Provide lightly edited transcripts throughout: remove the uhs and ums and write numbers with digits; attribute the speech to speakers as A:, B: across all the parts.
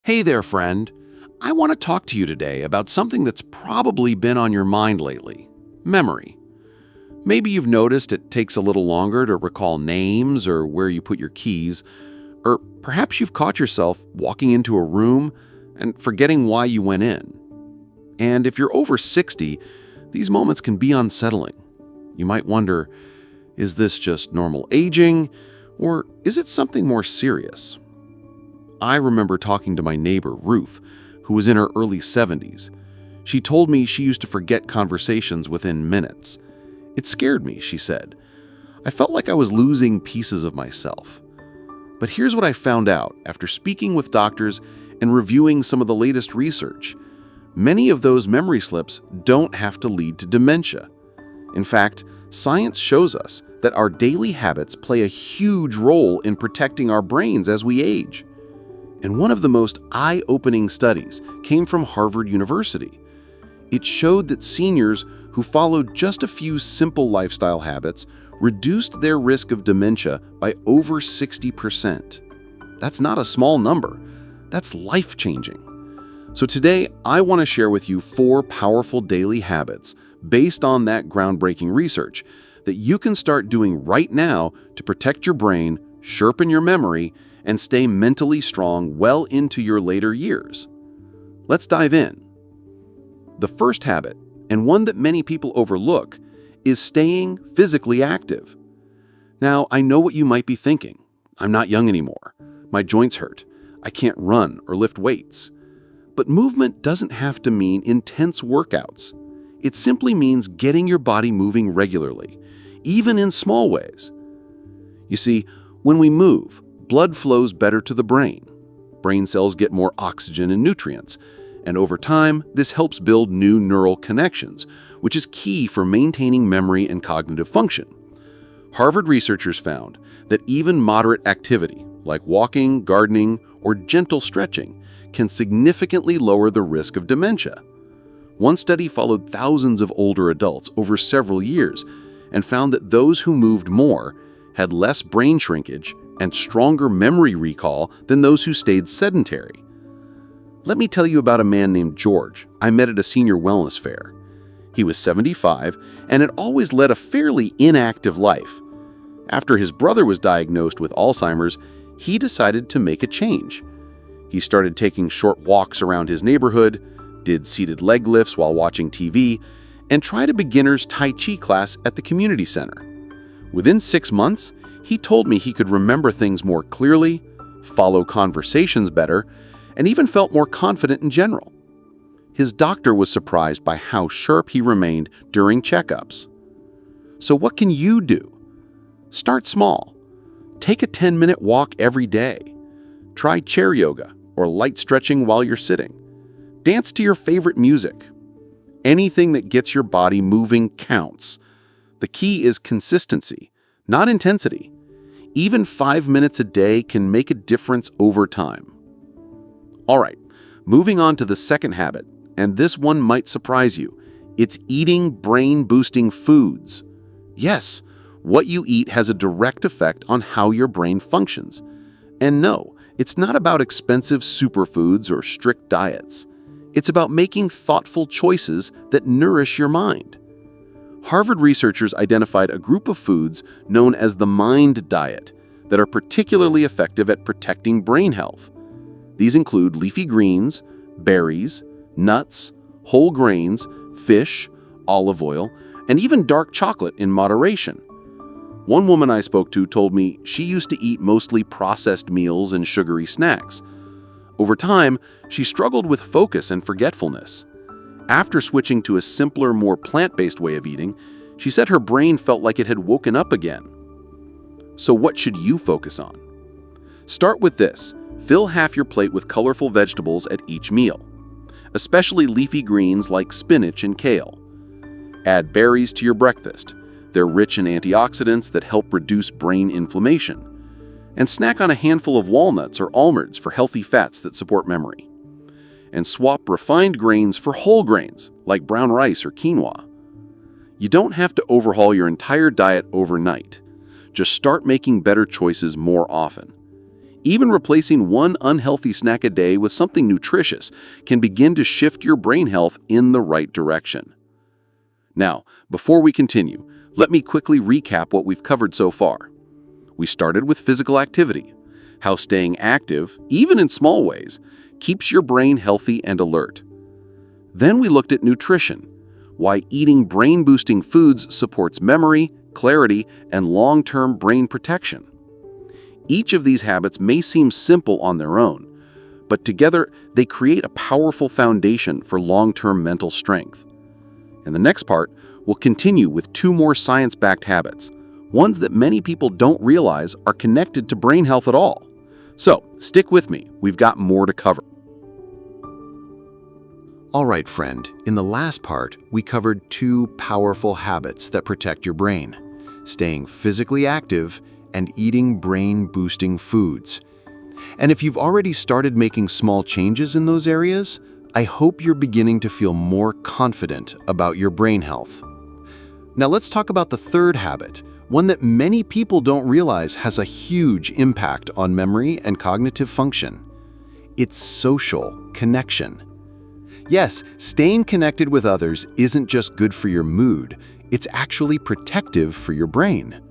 A: Hey there, friend. I want to talk to you today about something that's probably been on your mind lately: memory. Maybe you've noticed it takes a little longer to recall names or where you put your keys, or perhaps you've caught yourself walking into a room and forgetting why you went in. And if you're over 60, these moments can be unsettling. You might wonder, is this just normal aging, or is it something more serious? I remember talking to my neighbor, Ruth, who was in her early 70s. She told me she used to forget conversations within minutes. It scared me, she said. I felt like I was losing pieces of myself. But here's what I found out after speaking with doctors and reviewing some of the latest research. Many of those memory slips don't have to lead to dementia. In fact, science shows us that our daily habits play a huge role in protecting our brains as we age. And one of the most eye-opening studies came from Harvard University. It showed that seniors who followed just a few simple lifestyle habits reduced their risk of dementia by over 60%. That's not a small number. That's life-changing. So today, I want to share with you 4 powerful daily habits based on that groundbreaking research that you can start doing right now to protect your brain, sharpen your memory, and stay mentally strong well into your later years. Let's dive in. The first habit, and one that many people overlook, is staying physically active. Now, I know what you might be thinking. I'm not young anymore. My joints hurt. I can't run or lift weights. But movement doesn't have to mean intense workouts. It simply means getting your body moving regularly, even in small ways. You see, when we move, blood flows better to the brain. Brain cells get more oxygen and nutrients, and over time, this helps build new neural connections, which is key for maintaining memory and cognitive function. Harvard researchers found that even moderate activity, like walking, gardening, or gentle stretching, can significantly lower the risk of dementia. One study followed thousands of older adults over several years and found that those who moved more had less brain shrinkage and stronger memory recall than those who stayed sedentary. Let me tell you about a man named George I met at a senior wellness fair. He was 75 and had always led a fairly inactive life. After his brother was diagnosed with Alzheimer's, he decided to make a change. He started taking short walks around his neighborhood, did seated leg lifts while watching TV, and tried a beginner's Tai Chi class at the community center. Within 6 months, he told me he could remember things more clearly, follow conversations better, and even felt more confident in general. His doctor was surprised by how sharp he remained during checkups. So what can you do? Start small. Take a 10-minute walk every day. Try chair yoga or light stretching while you're sitting. Dance to your favorite music. Anything that gets your body moving counts. The key is consistency, not intensity. Even 5 minutes a day can make a difference over time. All right, moving on to the second habit, and this one might surprise you. It's eating brain-boosting foods. Yes, what you eat has a direct effect on how your brain functions. And no, it's not about expensive superfoods or strict diets. It's about making thoughtful choices that nourish your mind. Harvard researchers identified a group of foods known as the MIND diet that are particularly effective at protecting brain health. These include leafy greens, berries, nuts, whole grains, fish, olive oil, and even dark chocolate in moderation. One woman I spoke to told me she used to eat mostly processed meals and sugary snacks. Over time, she struggled with focus and forgetfulness. After switching to a simpler, more plant-based way of eating, she said her brain felt like it had woken up again. So what should you focus on? Start with this. Fill half your plate with colorful vegetables at each meal, especially leafy greens like spinach and kale. Add berries to your breakfast. They're rich in antioxidants that help reduce brain inflammation. And snack on a handful of walnuts or almonds for healthy fats that support memory. And swap refined grains for whole grains, like brown rice or quinoa. You don't have to overhaul your entire diet overnight. Just start making better choices more often. Even replacing one unhealthy snack a day with something nutritious can begin to shift your brain health in the right direction. Now, before we continue, let me quickly recap what we've covered so far. We started with physical activity, how staying active, even in small ways, keeps your brain healthy and alert. Then we looked at nutrition, why eating brain-boosting foods supports memory, clarity, and long-term brain protection. Each of these habits may seem simple on their own, but together they create a powerful foundation for long-term mental strength. In the next part, we'll continue with 2 more science-backed habits, ones that many people don't realize are connected to brain health at all. So, stick with me, we've got more to cover. All right, friend, in the last part, we covered 2 powerful habits that protect your brain: staying physically active and eating brain-boosting foods. And if you've already started making small changes in those areas, I hope you're beginning to feel more confident about your brain health. Now let's talk about the third habit, one that many people don't realize has a huge impact on memory and cognitive function. It's social connection. Yes, staying connected with others isn't just good for your mood, it's actually protective for your brain.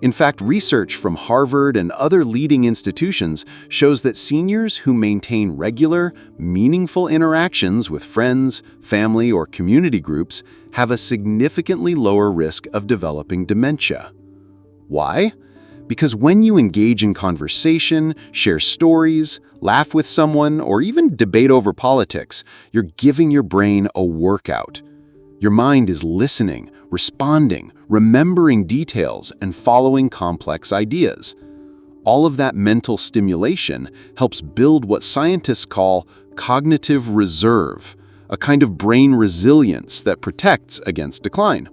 A: In fact, research from Harvard and other leading institutions shows that seniors who maintain regular, meaningful interactions with friends, family, or community groups have a significantly lower risk of developing dementia. Why? Because when you engage in conversation, share stories, laugh with someone, or even debate over politics, you're giving your brain a workout. Your mind is listening, responding, remembering details, and following complex ideas. All of that mental stimulation helps build what scientists call cognitive reserve, a kind of brain resilience that protects against decline.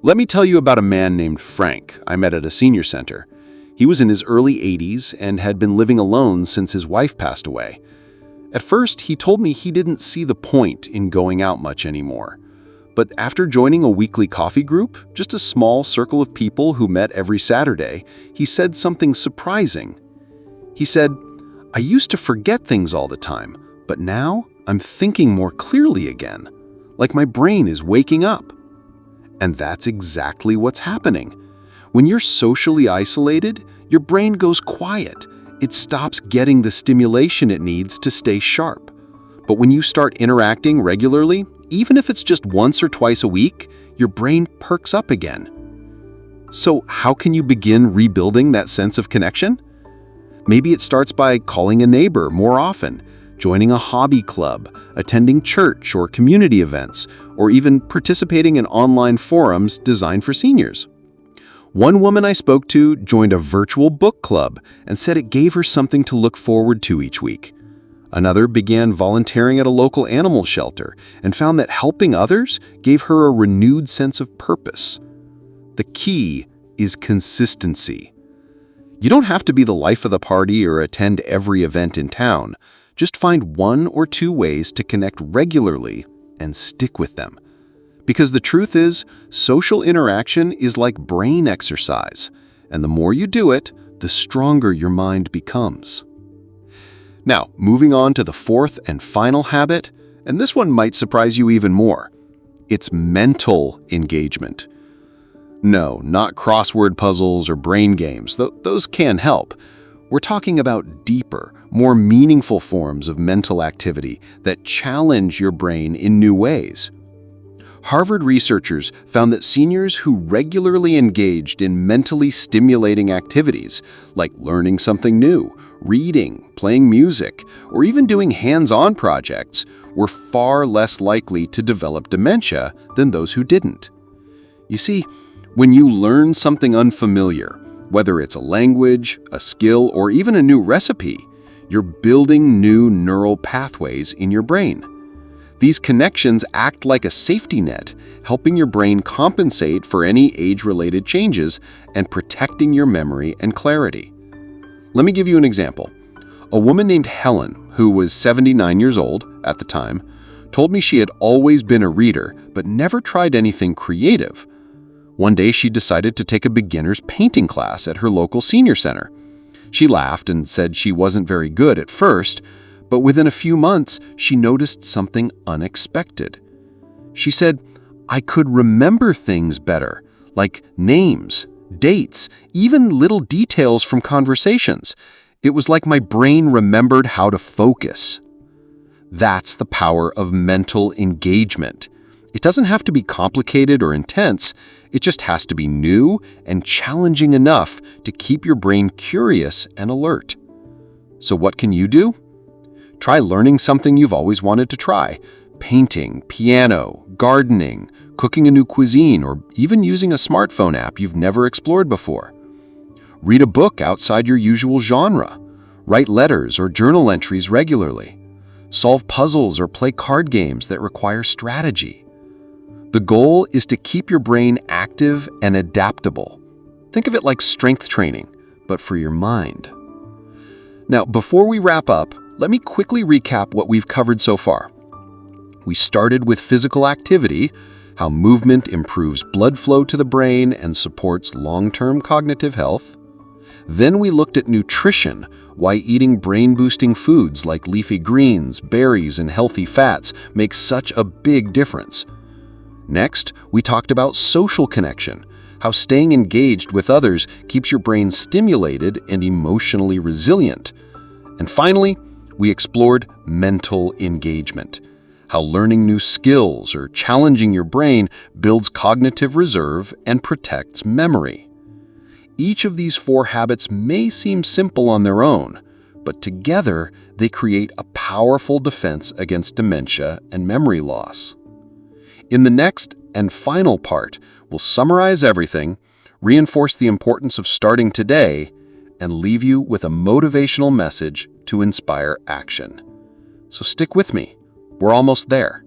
A: Let me tell you about a man named Frank I met at a senior center. He was in his early 80s and had been living alone since his wife passed away. At first, he told me he didn't see the point in going out much anymore. But after joining a weekly coffee group, just a small circle of people who met every Saturday, he said something surprising. He said, "I used to forget things all the time, but now I'm thinking more clearly again, like my brain is waking up." And that's exactly what's happening. When you're socially isolated, your brain goes quiet. It stops getting the stimulation it needs to stay sharp. But when you start interacting regularly, even if it's just once or twice a week, your brain perks up again. So how can you begin rebuilding that sense of connection? Maybe it starts by calling a neighbor more often, joining a hobby club, attending church or community events, or even participating in online forums designed for seniors. One woman I spoke to joined a virtual book club and said it gave her something to look forward to each week. Another began volunteering at a local animal shelter and found that helping others gave her a renewed sense of purpose. The key is consistency. You don't have to be the life of the party or attend every event in town. Just find 1 or 2 ways to connect regularly and stick with them. Because the truth is, social interaction is like brain exercise, and the more you do it, the stronger your mind becomes. Now, moving on to the 4th and final habit, and this one might surprise you even more. It's mental engagement. No, not crossword puzzles or brain games, though those can help. We're talking about deeper, more meaningful forms of mental activity that challenge your brain in new ways. Harvard researchers found that seniors who regularly engaged in mentally stimulating activities, like learning something new, reading, playing music, or even doing hands-on projects, were far less likely to develop dementia than those who didn't. You see, when you learn something unfamiliar, whether it's a language, a skill, or even a new recipe, you're building new neural pathways in your brain. These connections act like a safety net, helping your brain compensate for any age-related changes and protecting your memory and clarity. Let me give you an example. A woman named Helen, who was 79 years old at the time, told me she had always been a reader but never tried anything creative. One day she decided to take a beginner's painting class at her local senior center. She laughed and said she wasn't very good at first, but within a few months, she noticed something unexpected. She said, "I could remember things better, like names, dates, even little details from conversations. It was like my brain remembered how to focus." That's the power of mental engagement. It doesn't have to be complicated or intense. It just has to be new and challenging enough to keep your brain curious and alert. So what can you do? Try learning something you've always wanted to try. Painting, piano, gardening, cooking a new cuisine, or even using a smartphone app you've never explored before. Read a book outside your usual genre. Write letters or journal entries regularly. Solve puzzles or play card games that require strategy. The goal is to keep your brain active and adaptable. Think of it like strength training, but for your mind. Now, before we wrap up, let me quickly recap what we've covered so far. We started with physical activity, how movement improves blood flow to the brain and supports long-term cognitive health. Then we looked at nutrition, why eating brain-boosting foods like leafy greens, berries, and healthy fats makes such a big difference. Next, we talked about social connection, how staying engaged with others keeps your brain stimulated and emotionally resilient. And finally, we explored mental engagement, how learning new skills or challenging your brain builds cognitive reserve and protects memory. Each of these 4 habits may seem simple on their own, but together they create a powerful defense against dementia and memory loss. In the next and final part, we'll summarize everything, reinforce the importance of starting today, and leave you with a motivational message to inspire action. So stick with me. We're almost there.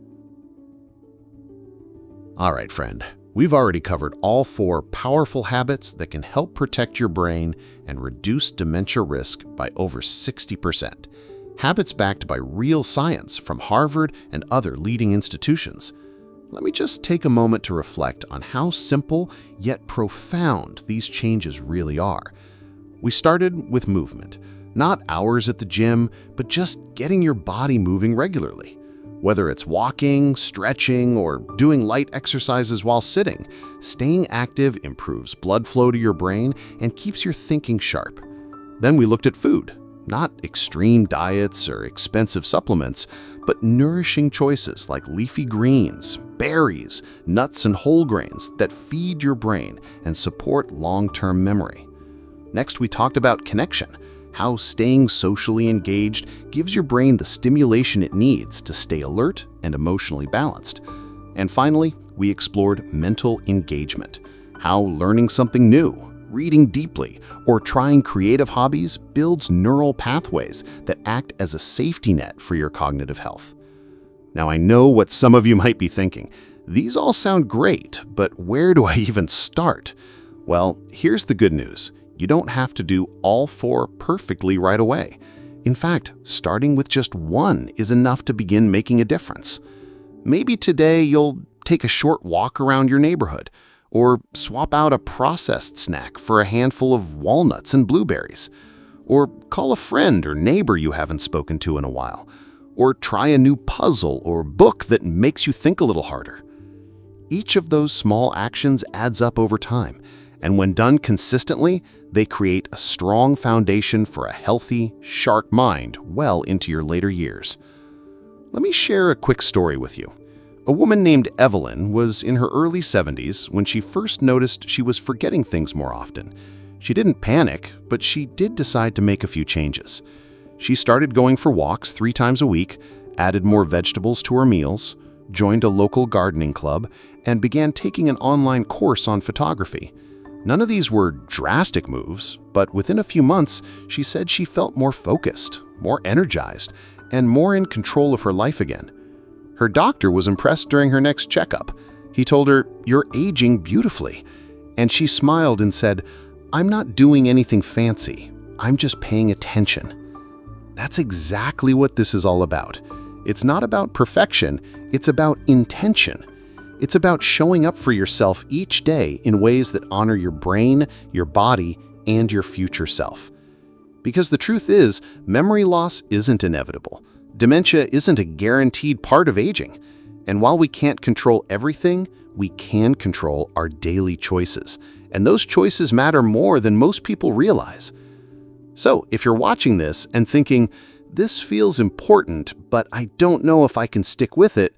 B: All right, friend. We've already covered all 4 powerful habits that can help protect your brain and reduce dementia risk by over 60%. Habits backed by real science from Harvard and other leading institutions. Let me just take a moment to reflect on how simple yet profound these changes really are. We started with movement, not hours at the gym, but just getting your body moving regularly. Whether it's walking, stretching, or doing light exercises while sitting, staying active improves blood flow to your brain and keeps your thinking sharp. Then we looked at food, not extreme diets or expensive supplements, but nourishing choices like leafy greens, berries, nuts, and whole grains that feed your brain and support long-term memory. Next, we talked about connection, how staying socially engaged gives your brain the stimulation it needs to stay alert and emotionally balanced. And finally, we explored mental engagement, how learning something new, reading deeply, or trying creative hobbies builds neural pathways that act as a safety net for your cognitive health. Now, I know what some of you might be thinking. These all sound great, but where do I even start? Well, here's the good news. You don't have to do all 4 perfectly right away. In fact, starting with just 1 is enough to begin making a difference. Maybe today you'll take a short walk around your neighborhood, or swap out a processed snack for a handful of walnuts and blueberries, or call a friend or neighbor you haven't spoken to in a while, or try a new puzzle or book that makes you think a little harder. Each of those small actions adds up over time, and when done consistently, they create a strong foundation for a healthy, sharp mind well into your later years. Let me share a quick story with you. A woman named Evelyn was in her early 70s when she first noticed she was forgetting things more often. She didn't panic, but she did decide to make a few changes. She started going for walks 3 times a week, added more vegetables to her meals, joined a local gardening club, and began taking an online course on photography. None of these were drastic moves, but within a few months, she said she felt more focused, more energized, and more in control of her life again. Her doctor was impressed during her next checkup. He told her, "You're aging beautifully." And she smiled and said, "I'm not doing anything fancy. I'm just paying attention." That's exactly what this is all about. It's not about perfection, it's about intention. It's about showing up for yourself each day in ways that honor your brain, your body, and your future self. Because the truth is, memory loss isn't inevitable. Dementia isn't a guaranteed part of aging. And while we can't control everything, we can control our daily choices. And those choices matter more than most people realize. So, if you're watching this and thinking, this feels important, but I don't know if I can stick with it,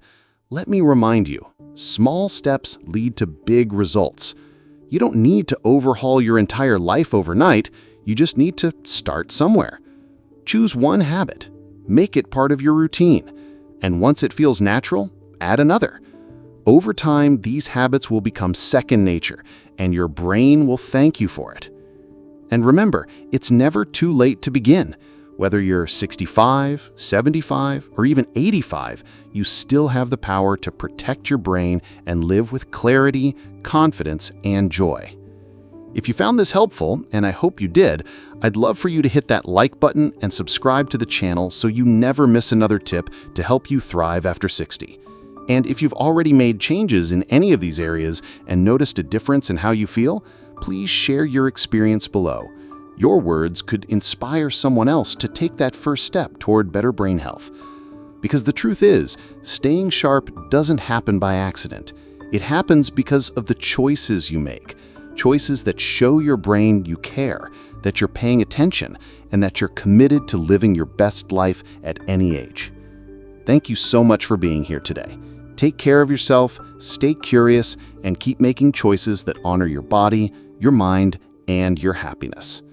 B: let me remind you, small steps lead to big results. You don't need to overhaul your entire life overnight, you just need to start somewhere. Choose one habit, make it part of your routine, and once it feels natural, add another. Over time, these habits will become second nature, and your brain will thank you for it. And remember, it's never too late to begin. Whether you're 65, 75, or even 85, you still have the power to protect your brain and live with clarity, confidence, and joy. If you found this helpful, and I hope you did, I'd love for you to hit that like button and subscribe to the channel so you never miss another tip to help you thrive after 60. And if you've already made changes in any of these areas and noticed a difference in how you feel, please share your experience below. Your words could inspire someone else to take that first step toward better brain health. Because the truth is, staying sharp doesn't happen by accident. It happens because of the choices you make. Choices that show your brain you care, that you're paying attention, and that you're committed to living your best life at any age. Thank you so much for being here today. Take care of yourself, stay curious, and keep making choices that honor your body, your mind, and your happiness.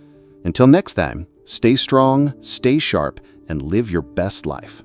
B: Until next time, stay strong, stay sharp, and live your best life.